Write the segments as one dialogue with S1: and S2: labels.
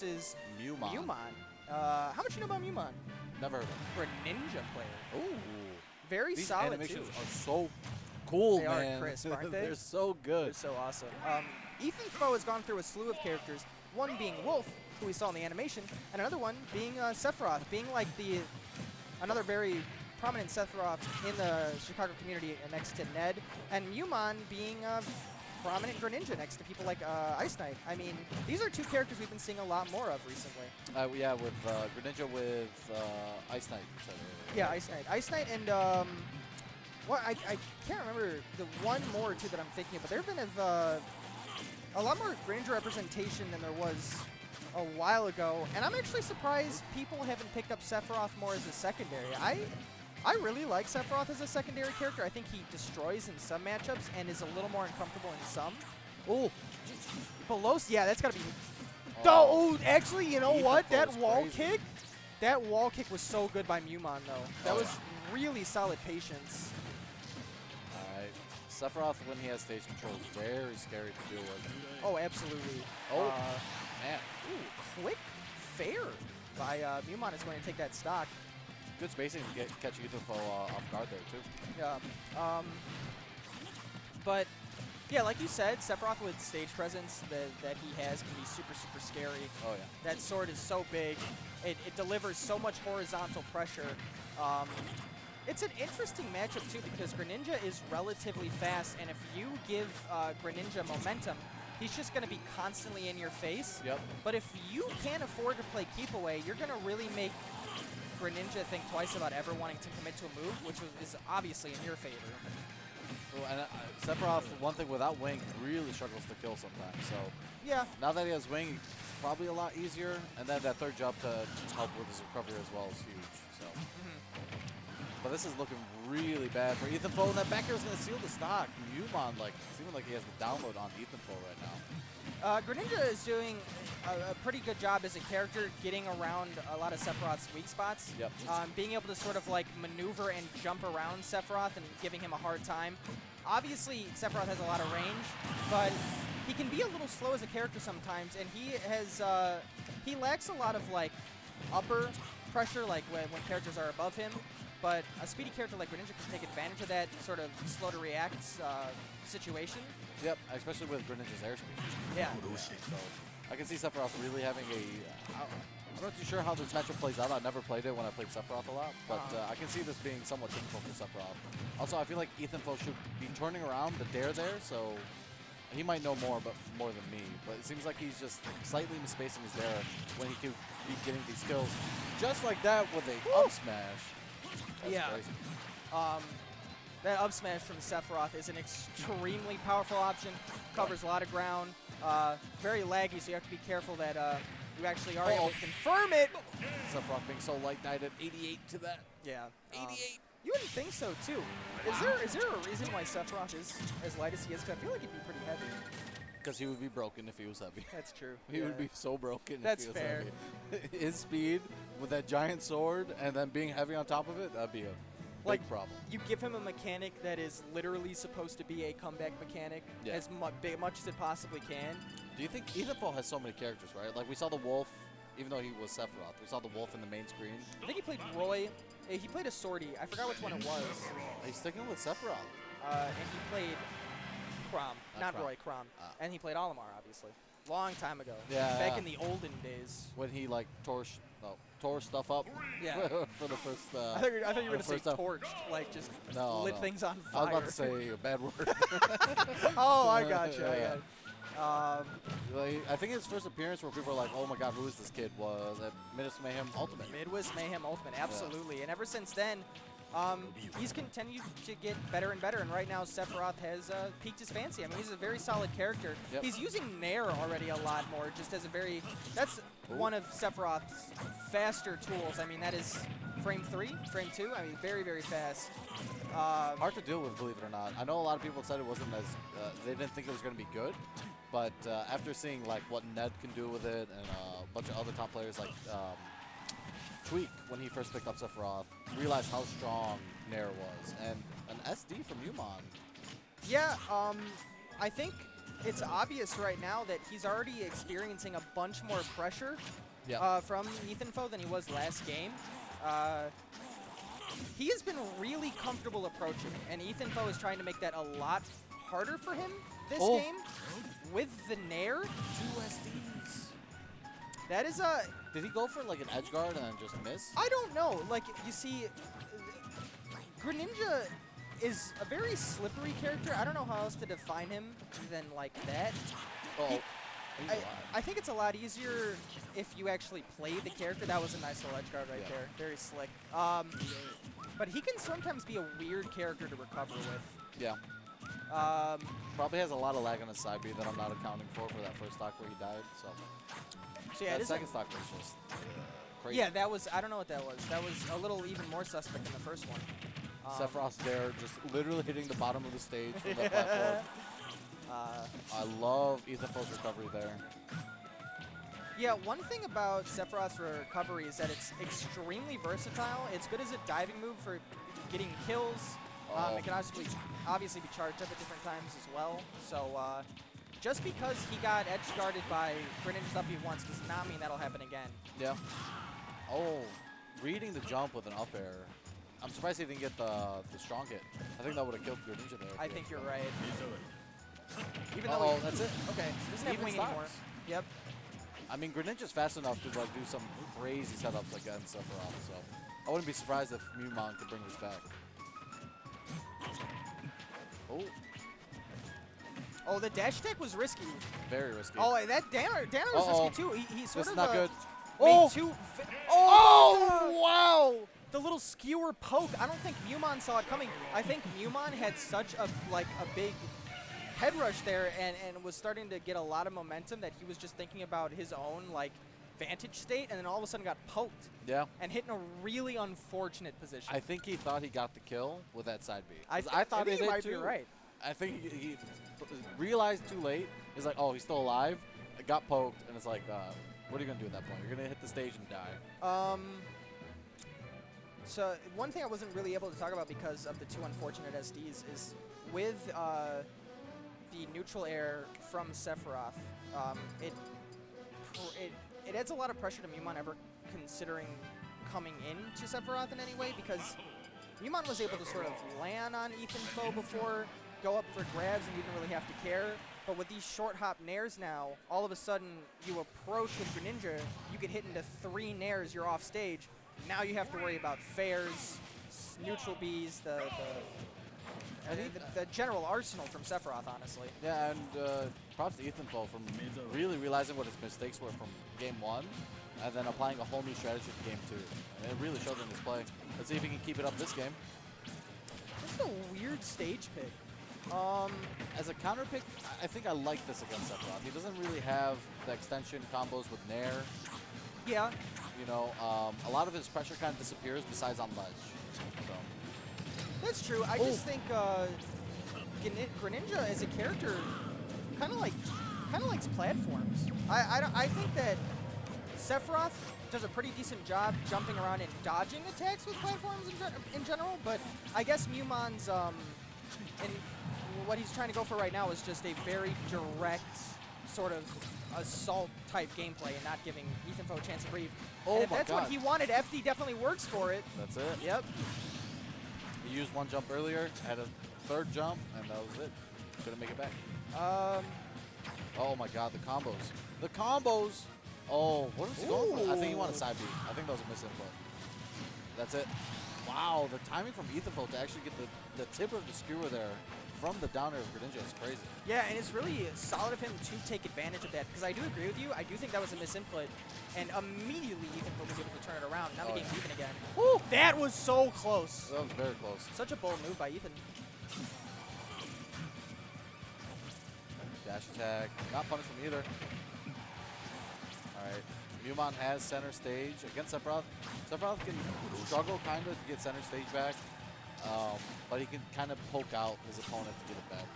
S1: is
S2: Mewmon.
S1: Mewmon. How much you know about Mewmon?
S2: Never heard of him.
S1: Greninja player.
S2: Ooh.
S1: Very
S2: These
S1: solid
S2: animations
S1: too.
S2: are so cool,
S1: They
S2: man.
S1: are crisp, aren't they?
S2: They're so good.
S1: They're so awesome. Ethanfo has gone through a slew of characters, one being Wolf, who we saw in the animation, and another one being Sephiroth, being like another very prominent Sephiroth in the Chicago community next to Ned, and Mewmon being a prominent Greninja next to people like Ice Knight. I mean, these are two characters we've been seeing a lot more of recently.
S2: Yeah, with Greninja with Ice Knight.
S1: Yeah, Ice Knight. Ice Knight and I can't remember the one more or two that I'm thinking of, but there have been a lot more Greninja representation than there was a while ago, and I'm actually surprised people haven't picked up Sephiroth more as a secondary. I really like Sephiroth as a secondary character. I think he destroys in some matchups and is a little more uncomfortable in some. Oh, below, yeah, that's got to be. Oh, actually, you know what? That wall kick, that wall kick was so good by Mewmon though. That was really solid patience.
S2: Alright, Sephiroth when he has stage control is very scary to deal with.
S1: Oh, absolutely.
S2: Oh, man.
S1: Ooh, quick fair by Mewmon is going to take that stock.
S2: Good spacing to catch Ethanfo off guard there, too.
S1: Yeah. But, yeah, like you said, Sephiroth with stage presence that he has can be super, super scary.
S2: Oh, yeah.
S1: That sword is so big. It delivers so much horizontal pressure. It's an interesting matchup, too, because Greninja is relatively fast, and if you give Greninja momentum, he's just going to be constantly in your face.
S2: Yep.
S1: But if you can't afford to play keep away, you're going to really make Greninja think twice about ever wanting to commit to a move, which is obviously in your favor.
S2: Well, and Sephiroth, one thing without Wing, really struggles to kill sometimes. So
S1: yeah,
S2: now that he has Wing, it's probably a lot easier. And then that third jump to help with his recovery as well is huge. So, but this is looking really bad for Ethanfo, and that back air is going to seal the stock. Mewmon, like, seeming like he has the download on Ethanfo right now.
S1: Greninja is doing a pretty good job as a character getting around a lot of Sephiroth's weak spots.
S2: Yep.
S1: Being able to sort of like maneuver and jump around Sephiroth and giving him a hard time. Obviously, Sephiroth has a lot of range, but he can be a little slow as a character sometimes, and he has he lacks a lot of like upper pressure, like when characters are above him. But a speedy character like Greninja can take advantage of that sort of slow to react situation.
S2: Yep, especially with Greninja's airspeed.
S1: Yeah.
S2: So I can see Sephiroth really having I'm not too sure how this matchup plays out. I never played it when I played Sephiroth a lot, but I can see this being somewhat difficult for Sephiroth. Also, I feel like Ethanfo should be turning around the dare there, so he might know more than me, but it seems like he's just slightly misspacing his dare when he could be getting these kills just like that with a up smash. That's crazy.
S1: That up smash from Sephiroth is an extremely powerful option. Covers a lot of ground. Very laggy, so you have to be careful that you actually are able to confirm it.
S2: Sephiroth being so light knighted, 88 to that.
S1: Yeah.
S2: 88.
S1: You wouldn't think so, too. Is there a reason why Sephiroth is as light as he is? Because I feel like he'd be pretty heavy.
S2: Because he would be broken if he was heavy.
S1: That's true.
S2: He would be so broken
S1: That's
S2: if he was
S1: fair.
S2: heavy. His speed with that giant sword and then being heavy on top of it, that'd be a big problem.
S1: You give him a mechanic that is literally supposed to be a comeback mechanic as much as it possibly can.
S2: Do you think Ethanfo has so many characters, right? Like we saw the Wolf, even though he was Sephiroth. We saw the Wolf in the main screen.
S1: I think he played Roy. He played a sortie. I forgot which one it was.
S2: He's sticking with Sephiroth.
S1: And he played Chrom. Not
S2: Chrom.
S1: Roy, Chrom. And he played Olimar, obviously. Long time ago.
S2: Yeah.
S1: Back in the olden days.
S2: When he like tore stuff up.
S1: Yeah.
S2: for the first.
S1: I thought you were going to say torched, like just lit things on fire.
S2: I was about to say a bad word.
S1: Oh, I gotcha.
S2: I think his first appearance where people were like, "Oh my God, who is this kid?" was at Midwest Mayhem Ultimate.
S1: Midwest Mayhem Ultimate, absolutely. Yeah. And ever since then, he's continued to get better and better. And right now, Sephiroth has piqued his fancy. I mean, he's a very solid character.
S2: Yep.
S1: He's using Nair already a lot more, just as a very. That's one of Sephiroth's faster tools. I mean, that is frame 3, frame 2. I mean, very, very fast.
S2: Hard to deal with, believe it or not. I know a lot of people said it wasn't as. They didn't think it was going to be good. But after seeing like what Ned can do with it and a bunch of other top players like Tweak, when he first picked up Sephiroth, realized how strong Nair was. And an SD from Mewmon.
S1: Yeah, I think it's obvious right now that he's already experiencing a bunch more pressure
S2: Yeah.
S1: from Ethanfo than he was last game. He has been really comfortable approaching, and Ethanfo is trying to make that a lot harder for him this game with the Nair.
S2: 2 SDs.
S1: That is
S2: Did he go for like an edge guard and then just miss?
S1: I don't know. Like, you see, Greninja is a very slippery character. I don't know how else to define him than like that.
S2: Oh.
S1: I think it's a lot easier if you actually play the character. That was a nice little edge guard right there. Very slick. But he can sometimes be a weird character to recover with.
S2: Yeah. Probably has a lot of lag on his side B that I'm not accounting for that first stock where he died. So
S1: yeah,
S2: that second stock was just crazy.
S1: Yeah, that was, I don't know what that was. That was a little even more suspect than the first one.
S2: Sephiroth's there, just literally hitting the bottom of the stage from the platform. I love Ethanfo's recovery there.
S1: Yeah, one thing about Sephiroth's recovery is that it's extremely versatile. It's good as a diving move for getting kills. It can obviously be charged up at different times as well. So just because he got edge guarded by Greninja's up B once does not mean that'll happen again.
S2: Yeah. Oh, reading the jump with an up air. I'm surprised he didn't get the strong hit. I think that would have killed Greninja there.
S1: I think you're right. Even though
S2: that's it.
S1: Okay, doesn't have wing anymore. Yep.
S2: I mean, Greninja's fast enough to like do some crazy setups against Sephiroth, so I wouldn't be surprised if Mewmon could bring this back. Oh.
S1: Oh, the dash attack was risky.
S2: Very risky.
S1: Oh, that Danner was risky too. He sort
S2: this
S1: of
S2: is not good.
S1: made two.
S2: Wow!
S1: The little skewer poke. I don't think Mewmon saw it coming. I think Mewmon had such a big head rush there and was starting to get a lot of momentum that he was just thinking about his own like vantage state, and then all of a sudden got poked.
S2: Yeah.
S1: And hit in a really unfortunate position.
S2: I think he thought he got the kill with that side B.
S1: I
S2: thought
S1: think
S2: he
S1: might
S2: did
S1: be
S2: too.
S1: right.
S2: I think he realized too late. He's like, oh, he's still alive. It got poked, and it's like, what are you gonna do at that point? You're gonna hit the stage and die.
S1: So one thing I wasn't really able to talk about because of the two unfortunate SDs is with the neutral air from Sephiroth, it adds a lot of pressure to Mewmon ever considering coming into Sephiroth in any way, because Mewmon was able to sort of land on Ethanfo before, go up for grabs, and you didn't really have to care. But with these short hop nairs now, all of a sudden you approach with Greninja, you get hit into 3 nairs, you're off stage. Now you have to worry about fairs, neutral Bs, the general arsenal from Sephiroth, honestly.
S2: Yeah, and props to Ethanfo from really realizing what his mistakes were from game 1, and then applying a whole new strategy to game 2. And it really showed in his play. Let's see if he can keep it up this game.
S1: This is a weird stage pick.
S2: As a counter pick, I think I like this against Sephiroth. He doesn't really have the extension combos with Nair.
S1: Yeah.
S2: You know, a lot of his pressure kind of disappears besides on ledge. So.
S1: That's true. I just think Greninja as a character kind of likes platforms. I think that Sephiroth does a pretty decent job jumping around and dodging attacks with platforms in general, but I guess Mewmon's and what he's trying to go for right now is just a very direct sort of assault type gameplay and not giving Ethanfo a chance to breathe.
S2: Oh,
S1: and if
S2: my
S1: that's
S2: God.
S1: what he wanted, FD definitely works for it.
S2: That's it.
S1: Yep.
S2: He used one jump earlier, had a third jump, and that was it. Couldn't make it back. Oh my God, the combos. The combos! Oh, what was he going for? I think he wanted side B. I think that was a misinput. That's it. Wow, the timing from Ethanfo to actually get the tip of the skewer there from the down air of Greninja is crazy.
S1: Yeah, and it's really solid of him to take advantage of that, because I do agree with you. I do think that was a misinput, and immediately Ethanfo was able to turn it around. Now the game's even again. Woo! That was so close.
S2: That was very close.
S1: Such a bold move by Ethan.
S2: Dash attack. Not punished from either. Alright. Mewmon has center stage against Sephiroth. Sephiroth can struggle kind of to get center stage back, but he can kind of poke out his opponent to get it back.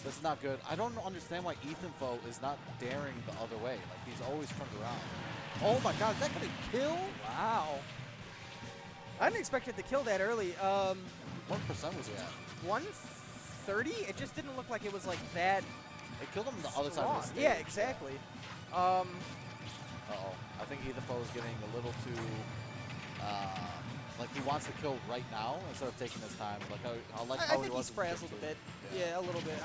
S2: That's not good. I don't understand why Ethanfo is not daring the other way. Like, he's always turned around. Oh my God, is that going to kill?
S1: Wow. I didn't expect it to kill that early.
S2: What percent was he at?
S1: 130? It just didn't look like it was like that
S2: It killed him on the other side of the stage.
S1: Yeah, exactly.
S2: Uh-oh. I think Ethanfo is getting a little too, like he wants to kill right now instead of taking his time. Like
S1: I think he's frazzled a bit. Yeah, a little bit.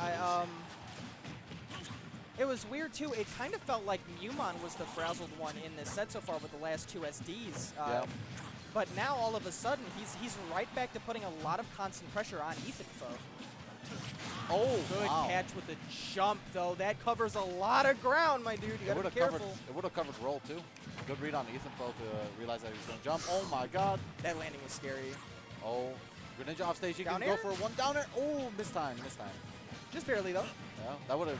S1: It was weird too. It kind of felt like Mewmon was the frazzled one in this set so far with the last 2 SDs. But now all of a sudden he's right back to putting a lot of constant pressure on Ethanfo.
S2: Oh,
S1: good catch with the jump though. That covers a lot of ground, my dude. You gotta be careful.
S2: It would have covered roll too. Good read on Ethanfo to realize that he was going to jump. Oh my God.
S1: That landing was scary.
S2: Oh, Greninja off stage. You
S1: Down
S2: can
S1: air?
S2: go for one down air. Oh, missed time.
S1: Just barely though.
S2: Yeah, that would have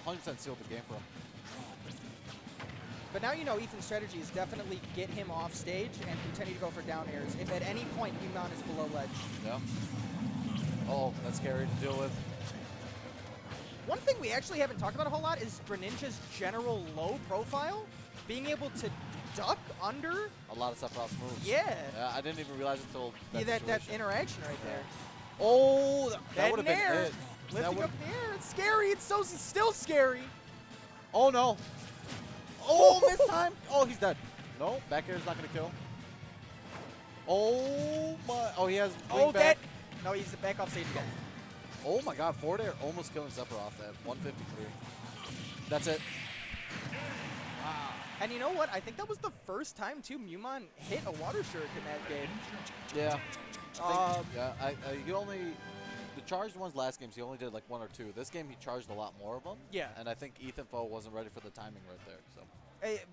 S2: 100% sealed the game for him.
S1: But now you know Ethan's strategy is definitely get him off stage and continue to go for down airs. If at any point Mewmon is below ledge.
S2: Yeah. Oh, that's scary to deal with.
S1: One thing we actually haven't talked about a whole lot is Greninja's general low profile. Being able to duck under.
S2: A lot of Sephiroth's moves.
S1: Yeah.
S2: I didn't even realize it until
S1: that interaction right there.
S2: Oh, that would have been
S1: air.
S2: it.
S1: Lifting up the air. It's scary. It's still scary.
S2: Oh, no. Oh, missed time. Oh, he's dead. No, back air is not going to kill. Oh, my. Oh, he has wing back.
S1: No, he's back off stage again.
S2: Oh, my God. Forward air almost killing Sephiroth at 153. That's it.
S1: Wow. And you know what? I think that was the first time, too, Mewmon hit a water shuriken in that game.
S2: Yeah. He only... The charged ones last games, he only did like 1 or 2. This game, he charged a lot more of them.
S1: Yeah.
S2: And I think Ethanfo wasn't ready for the timing right there. So.